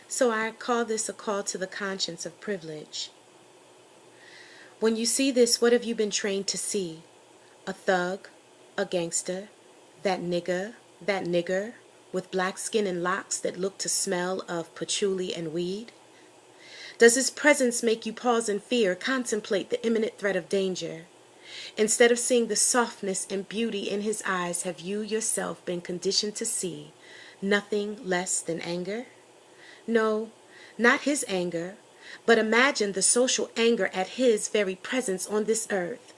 So I call this a call to the conscience of privilege. When you see this, what have you been trained to see? A thug, a gangster, that nigger, with black skin and locks that look to smell of patchouli and weed? Does his presence make you pause in fear, contemplate the imminent threat of danger? Instead of seeing the softness and beauty in his eyes, have you yourself been conditioned to see nothing less than anger? No, not his anger, but imagine the social anger at his very presence on this earth.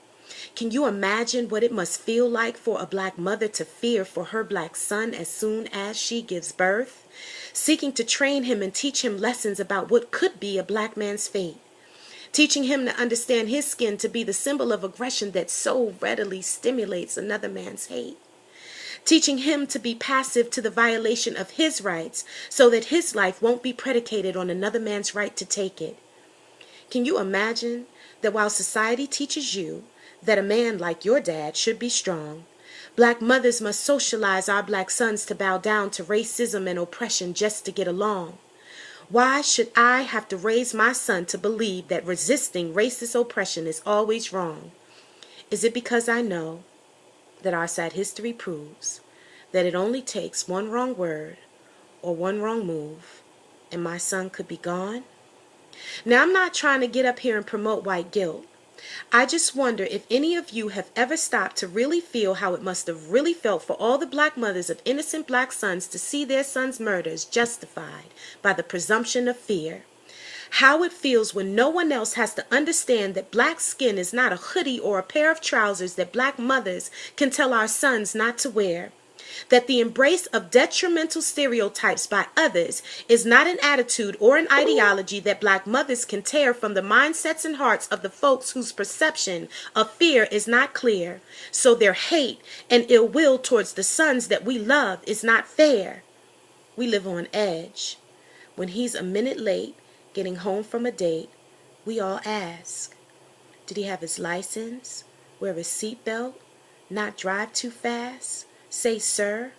Can you imagine what it must feel like for a black mother to fear for her black son as soon as she gives birth, seeking to train him and teach him lessons about what could be a black man's fate, teaching him to understand his skin to be the symbol of aggression that so readily stimulates another man's hate, teaching him to be passive to the violation of his rights so that his life won't be predicated on another man's right to take it? Can you imagine that while society teaches you that a man like your dad should be strong, black mothers must socialize our black sons to bow down to racism and oppression just to get along? Why should I have to raise my son to believe that resisting racist oppression is always wrong? Is it because I know that our sad history proves that it only takes one wrong word or one wrong move and my son could be gone? Now, I'm not trying to get up here and promote white guilt. I just wonder if any of you have ever stopped to really feel how it must have really felt for all the black mothers of innocent black sons to see their sons' murders justified by the presumption of fear. How it feels when no one else has to understand that black skin is not a hoodie or a pair of trousers that black mothers can tell our sons not to wear. That the embrace of detrimental stereotypes by others is not an attitude or an ideology that black mothers can tear from the mindsets and hearts of the folks whose perception of fear is not clear. So their hate and ill will towards the sons that we love is not fair. We live on edge. When he's a minute late getting home from a date, we all ask, did he have his license? Wear his seatbelt? Not drive too fast? Say, sir,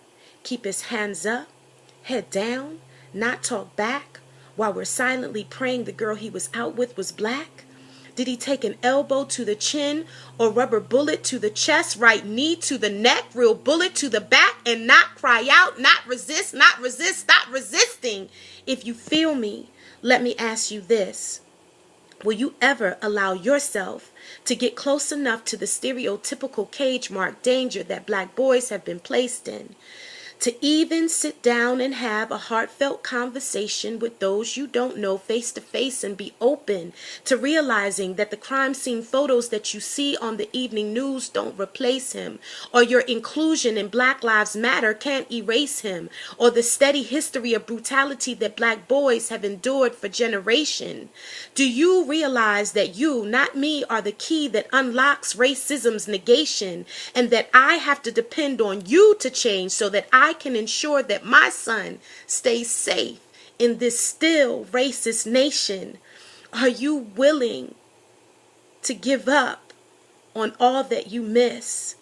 keep his hands up, head down, not talk back, while we're silently praying the girl he was out with was black? Did he take an elbow to the chin or rubber bullet to the chest, right knee to the neck, real bullet to the back, and not cry out, not resist, stop resisting? If you feel me, let me ask you this. Will you ever allow yourself to get close enough to the stereotypical cage-marked danger that black boys have been placed in, to even sit down and have a heartfelt conversation with those you don't know face to face and be open to realizing that the crime scene photos that you see on the evening news don't replace him, or your inclusion in Black Lives Matter can't erase him, or the steady history of brutality that black boys have endured for generations? Do you realize that you, not me, are the key that unlocks racism's negation, and that I have to depend on you to change so that I can ensure that my son stays safe in this still racist nation? Are you willing to give up on all that you miss?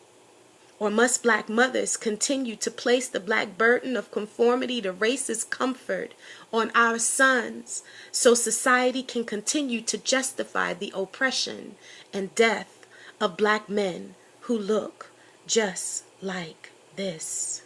Or must black mothers continue to place the black burden of conformity to racist comfort on our sons so society can continue to justify the oppression and death of black men who look just like this?